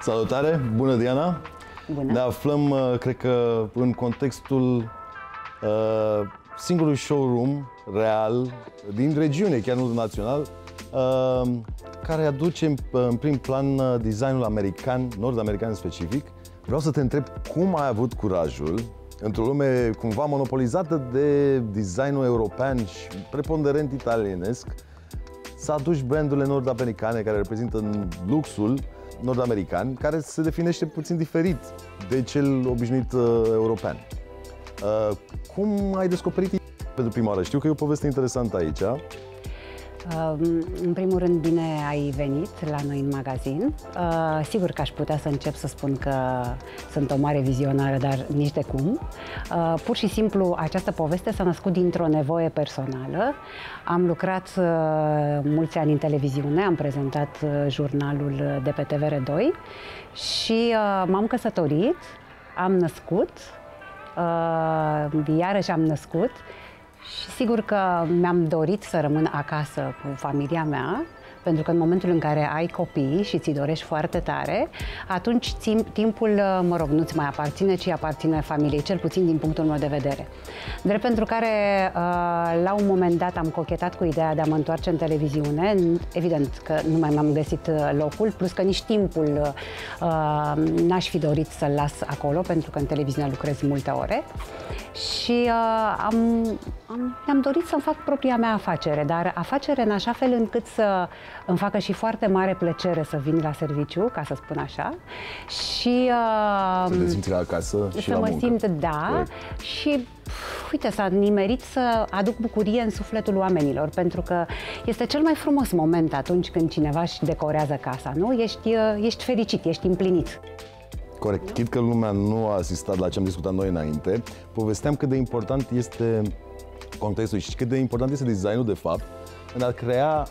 Salutare! Bună, Diana! Bună! Ne aflăm, cred că, în contextul singurului showroom real din regiune, chiar nu național, care aduce în prim plan designul american, nord-american specific. Vreau să te întreb cum ai avut curajul, într-o lume cumva monopolizată de designul european și preponderent italienesc, să aduci brandurile nord-americane care reprezintă luxul nord-american, care se definește puțin diferit de cel obișnuit european. Cum ai descoperit pentru prima oară? Știu că e o poveste interesantă aici. În primul rând, bine ai venit la noi în magazin. Sigur că aș putea să încep să spun că sunt o mare vizionară, dar nici de cum. Pur și simplu, această poveste s-a născut dintr-o nevoie personală. Am lucrat mulți ani în televiziune, am prezentat jurnalul de pe TVR2 și m-am căsătorit, am născut, iarăși am născut. Și sigur că mi-am dorit să rămân acasă cu familia mea, pentru că în momentul în care ai copii și ți dorești foarte tare, atunci timpul, mă rog, nu-ți mai aparține, ci aparține familiei, cel puțin din punctul meu de vedere. Drept pentru care, la un moment dat, am cochetat cu ideea de a mă întoarce în televiziune. Evident că nu mai m-am găsit locul, plus că nici timpul n-aș fi dorit să-l las acolo, pentru că în televiziune lucrez multe ore. Și mi-am dorit să-mi fac propria mea afacere, dar afacere în așa fel încât să îmi facă și foarte mare plăcere să vin la serviciu, ca să spun așa, și să te simți ca acasă și să la mă muncă. simt, da, și uite, s-a nimerit să aduc bucurie în sufletul oamenilor, pentru că este cel mai frumos moment atunci când cineva își decorează casa, nu? Ești fericit, ești împlinit. Corect. Chit că lumea nu a asistat la ce am discutat noi înainte, povesteam cât de important este contextul și cât de important este designul, de fapt, în a crea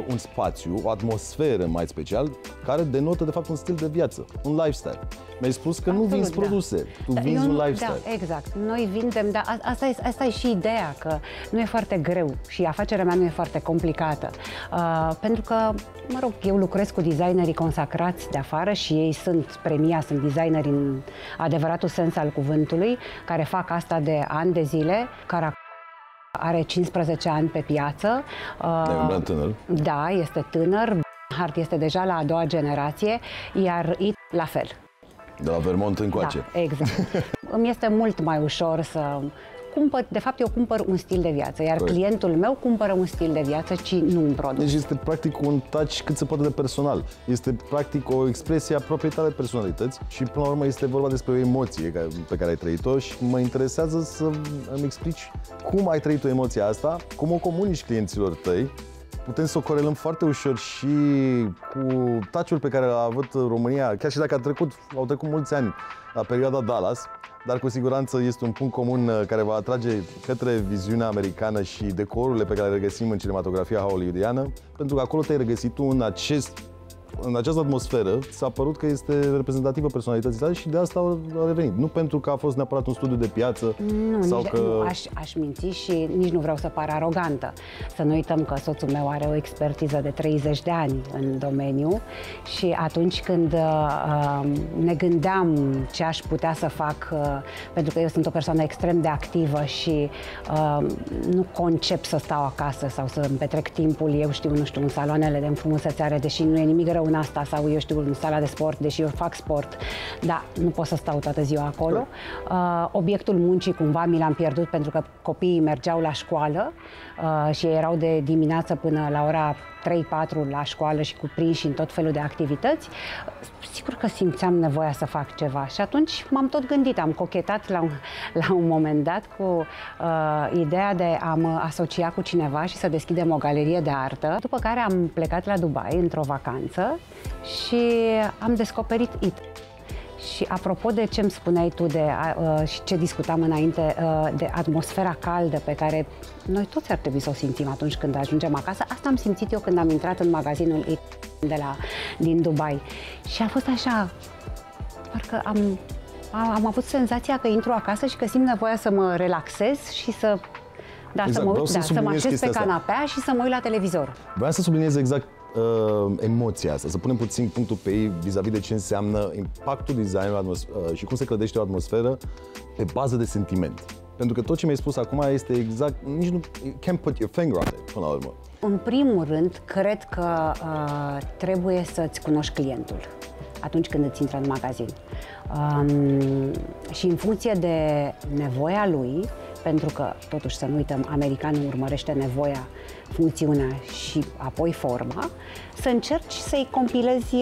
un spațiu, o atmosferă mai special, care denotă, de fapt, un stil de viață, un lifestyle. Mi-ai spus că nu vinzi produse, tu vinzi un lifestyle. Da, exact. Noi vindem, dar asta e și ideea, că nu e foarte greu și afacerea mea nu e foarte complicată. Pentru că, mă rog, eu lucrez cu designerii consacrați de afară și ei sunt premiați, sunt designeri în adevăratul sens al cuvântului, care fac asta de ani de zile, care are 15 ani pe piață. E un brand tânăr. Da, este tânăr. Hart este deja la a doua generație, iar IT la fel. De la Vermont încoace. Da, exact. Îmi este mult mai ușor să cumpăr, de fapt eu cumpăr un stil de viață, iar clientul meu cumpără un stil de viață, ci nu un produs. Deci este practic un touch cât se poate de personal. Este practic o expresie a propriei tale personalități și până la urmă este vorba despre o emoție pe care ai trăit-o și mă interesează să îmi explici cum ai trăit-o emoția asta, cum o comunici clienților tăi. Putem să o corelăm foarte ușor și cu touch-ul pe care l-a avut România, chiar și dacă au trecut mulți ani la perioada Dallas, dar cu siguranță este un punct comun care va atrage către viziunea americană și decorurile pe care le regăsim în cinematografia hollywoodiană, pentru că acolo te-ai regăsit tu în această atmosferă, s-a părut că este reprezentativă personalității tale și de asta a revenit. Nu pentru că a fost neapărat un studiu de piață. Nu, aș minți și nici nu vreau să par arogantă. Să nu uităm că soțul meu are o expertiză de 30 de ani în domeniu și atunci când ne gândeam ce aș putea să fac, pentru că eu sunt o persoană extrem de activă și nu concep să stau acasă sau să îmi petrec timpul, nu știu, în saloanele de înfrumusețare, deși nu e nimic rău în asta, sau eu știu, în sala de sport, deși eu fac sport, dar nu pot să stau toată ziua acolo. Obiectul muncii cumva mi l-am pierdut pentru că copiii mergeau la școală și erau de dimineață până la ora 3-4 la școală și cuprinși în tot felul de activități. Sigur că simțeam nevoia să fac ceva și atunci m-am tot gândit, am cochetat la un moment dat cu ideea de a mă asocia cu cineva și să deschidem o galerie de artă, după care am plecat la Dubai într-o vacanță și am descoperit IT. Și apropo de ce îmi spuneai tu și ce discutam înainte, de atmosfera caldă pe care noi toți ar trebui să o simțim atunci când ajungem acasă, asta am simțit eu când am intrat în magazinul IT din Dubai. Și a fost așa, parcă am avut senzația că intru acasă și că simt nevoia să mă relaxez și să mă așez pe canapea și să mă uit la televizor. Vreau să subliniez exact emoția asta, să punem puțin punctul pe ei vis-a-vis de ce înseamnă impactul designului și cum se clădește o atmosferă pe bază de sentiment. Pentru că tot ce mi-ai spus acum este exact, nici nu, you can't put your finger on it, până la urmă. În primul rând, cred că trebuie să-ți cunoști clientul atunci când îți intră în magazin. Și în funcție de nevoia lui, pentru că, totuși, să nu uităm, americanul urmărește nevoia, funcțiunea și apoi forma, să încerci să-i compilezi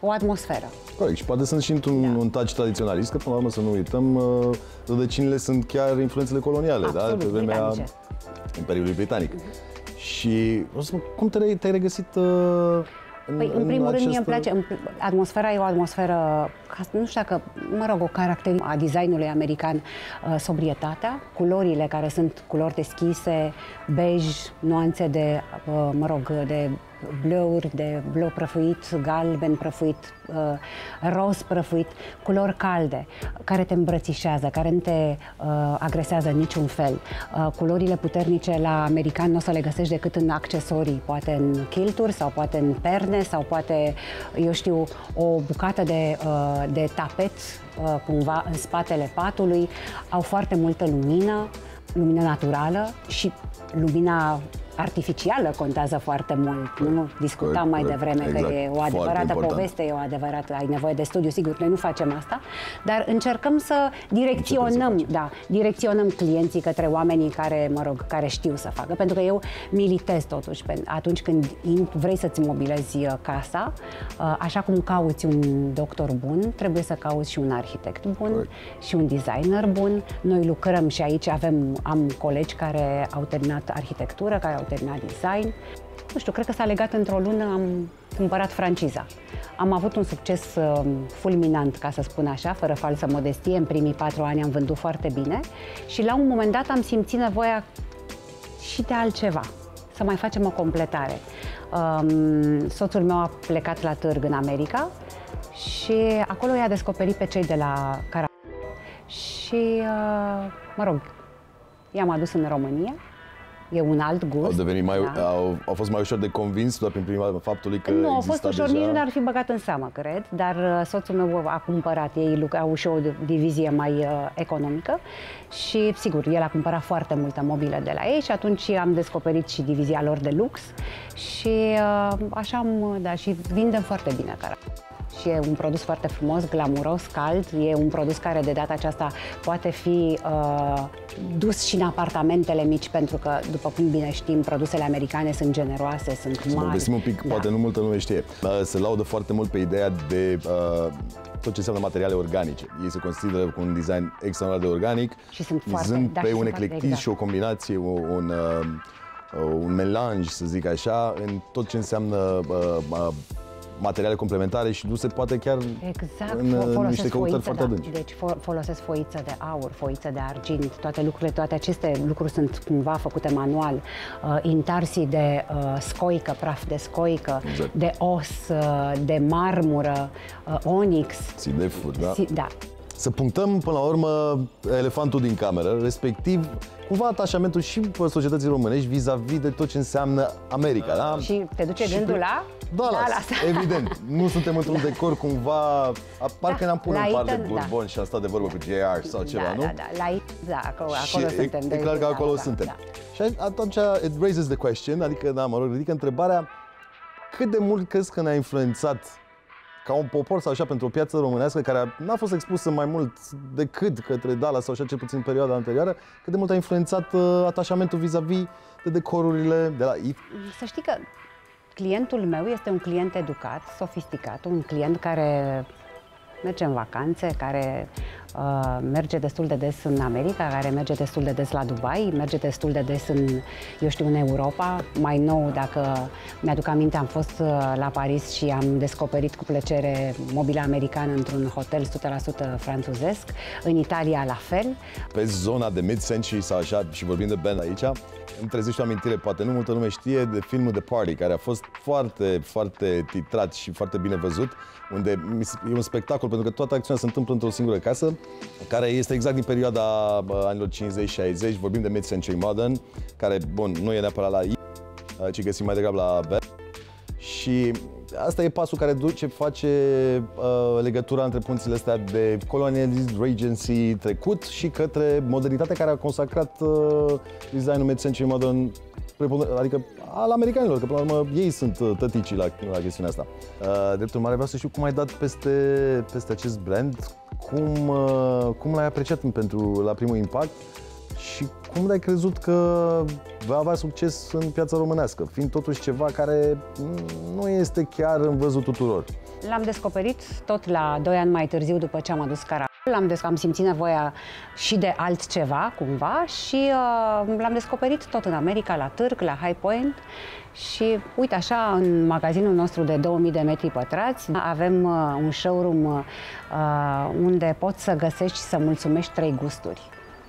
o atmosferă. Corect, și poate sunt și un touch tradiționalist, că până la urmă să nu uităm, rădăcinile sunt chiar influențele coloniale, absolut, da? Pe vremea Imperiului Britanic. Și o să spun, cum te-ai regăsit în primul rând, mie îmi place, atmosfera e o atmosferă, nu știu dacă, mă rog, o caracteristică a designului american, sobrietatea, culorile care sunt culori deschise, bej, nuanțe de, mă rog, de blăuri, de bleu prăfuit, galben prăfuit, roz prăfuit, culori calde, care te îmbrățișează, care nu te agresează în niciun fel. Culorile puternice la american nu o să le găsești decât în accesorii, poate în kilturi sau poate în perne sau poate, eu știu, o bucată de tapet cumva în spatele patului. Au foarte multă lumină naturală și lumina artificială contează foarte mult. Nu discutam mai devreme că e o adevărată poveste, e o adevărată, ai nevoie de studiu, sigur, noi nu facem asta, dar încercăm să direcționăm clienții către oamenii care, mă rog, care știu să facă, pentru că eu militez totuși atunci când vrei să-ți mobilezi casa, așa cum cauți un doctor bun, trebuie să cauți și un arhitect bun și un designer bun. Noi lucrăm și aici am colegi care au terminat arhitectură, care au terminat design. Nu știu, cred că s-a legat într-o lună, am cumpărat franciza. Am avut un succes fulminant, ca să spun așa, fără falsă modestie. În primii 4 ani am vândut foarte bine și la un moment dat am simțit nevoia și de altceva, să mai facem o completare. Soțul meu a plecat la târg în America și acolo i-a descoperit pe cei de la Cara și, mă rog, i-am adus în România. E un alt gust. Au fost mai ușor de convins doar prin prima faptului că nu, au fost ușor, nici nu ar fi băgat în seamă, cred, dar soțul meu a cumpărat, ei au și o divizie mai economică și, sigur, el a cumpărat foarte multă mobilă de la ei și atunci am descoperit și divizia lor de lux și așa, și vindem foarte bine Cara. Și e un produs foarte frumos, glamuros, cald. E un produs care de data aceasta poate fi dus și în apartamentele mici, pentru că, după cum bine știm, produsele americane sunt generoase, sunt mari. Să povestim un pic, poate nu multă lume știe. Se laudă foarte mult pe ideea de tot ce înseamnă materiale organice. Ei se consideră cu un design extraordinar de organic, și sunt pe un eclectism și o combinație, un melanj, să zic așa, în tot ce înseamnă materiale complementare și duse poate chiar în niște căutări foarte adânci. Deci folosesc foiță de aur, foiță de argint, toate aceste lucruri sunt cumva făcute manual. Intarsii de scoică, praf de scoică, de os, de marmură, onix. Sidefuri, da? Da. Să punctăm până la urmă elefantul din cameră, respectiv cumva atașamentul și pe societății românești vis-a-vis de tot ce înseamnă America, da? Și te duce gândul la Dallas, evident. Nu suntem într-un decor cumva, parcă ne-am pune un par de Bourbon și am stat de vorbă cu JR sau ceva, nu? Acolo suntem. E clar că acolo suntem. Și atunci it raises the question, adică, da, mă rog, ridică întrebarea cât de mult crezi că ne-a influențat ca un popor sau așa pentru o piață românească care n-a fost expusă mai mult decât către Dallas sau așa, cel puțin în perioada anterioară, cât de mult a influențat atașamentul vis-a-vis de decorurile de la IT? Să știi că clientul meu este un client educat, sofisticat, un client care merge în vacanțe, care merge destul de des în America, care merge destul de des la Dubai, merge destul de des în Europa. Mai nou, dacă mi-aduc aminte, am fost la Paris și am descoperit cu plăcere mobila americană într-un hotel 100% franțuzesc. În Italia, la fel. Pe zona de mid-century sau așa, și vorbim de band aici, îmi trezește o amintire, poate nu multă lume știe, de filmul The Party, care a fost foarte, foarte titrat și foarte bine văzut, unde e un spectacol, pentru că toată acțiunea se întâmplă într-o singură casă, care este exact din perioada anilor 50-60, vorbim de mid-century modern, care, bun, nu e neapărat la ci găsim mai degrabă la Bell. Și asta e pasul care face legătura între punțile astea de colonialism, regency trecut și către modernitatea care a consacrat designul mid-century modern, adică al americanilor, că până la urmă ei sunt tăticii la chestiunea asta. Drept urmare, vreau să știu cum ai dat peste acest brand, cum l-ai apreciat la primul impact și cum ai crezut că va avea succes în piața românească, fiind totuși ceva care nu este chiar în văzut tuturor. L-am descoperit tot la 2 ani mai târziu, după ce am adus Cara. Am simțit nevoia și de altceva, cumva, și l-am descoperit tot în America, la Târg, la High Point. Și uite așa, în magazinul nostru de 2000 de metri pătrați, avem un showroom unde poți să găsești și să mulțumești 3 gusturi.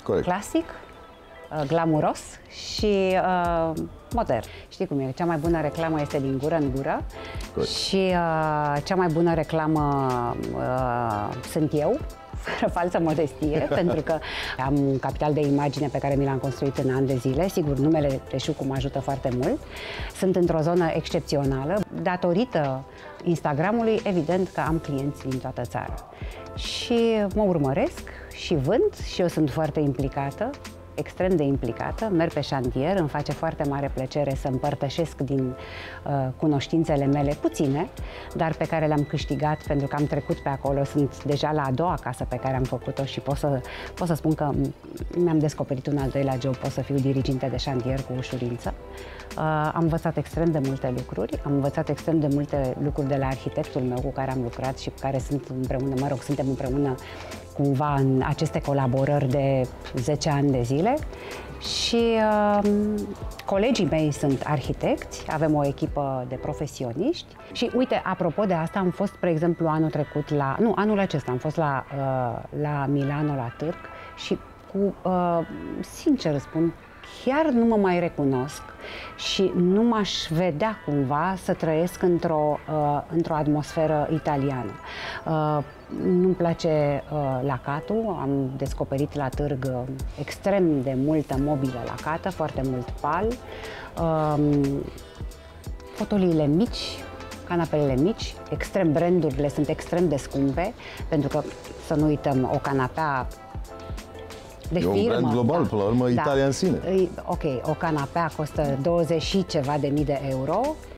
Corect. Clasic, glamuros și modern. Știi cum e? Cea mai bună reclamă este din gură în gură. Corect. Și cea mai bună reclamă sunt eu, fără falsă modestie, pentru că am un capital de imagine pe care mi l-am construit în ani de zile. Sigur, numele Teșucu mă ajută foarte mult. Sunt într-o zonă excepțională. Datorită Instagramului, evident că am clienți din toată țara. Și mă urmăresc și vând și eu sunt foarte implicată, extrem de implicată, merg pe șantier, îmi face foarte mare plăcere să împărtășesc din cunoștințele mele, puține, dar pe care le-am câștigat pentru că am trecut pe acolo, sunt deja la a doua casă pe care am făcut-o și pot să spun că mi-am descoperit un al doilea job, pot să fiu diriginte de șantier cu ușurință. Am învățat extrem de multe lucruri, am învățat extrem de multe lucruri de la arhitectul meu cu care am lucrat și cu care sunt împreună, mă rog, suntem împreună cumva în aceste colaborări de 10 ani de zile și colegii mei sunt arhitecți, avem o echipă de profesioniști și uite, apropo de asta, am fost, spre exemplu, anul acesta am fost la Milano, la Târg și sincer spun, chiar nu mă mai recunosc și nu m-aș vedea cumva să trăiesc într-o atmosferă italiană. Nu-mi place lacatul, am descoperit la Târg extrem de multă mobilă lacată, foarte mult pal, fotoliile mici, canapelele mici, brandurile sunt extrem de scumpe, pentru că, să nu uităm, o canapea de firmă. E un brand global, până la urmă, Italia în sine. Ok, o canapea costă 20 și ceva de mii de euro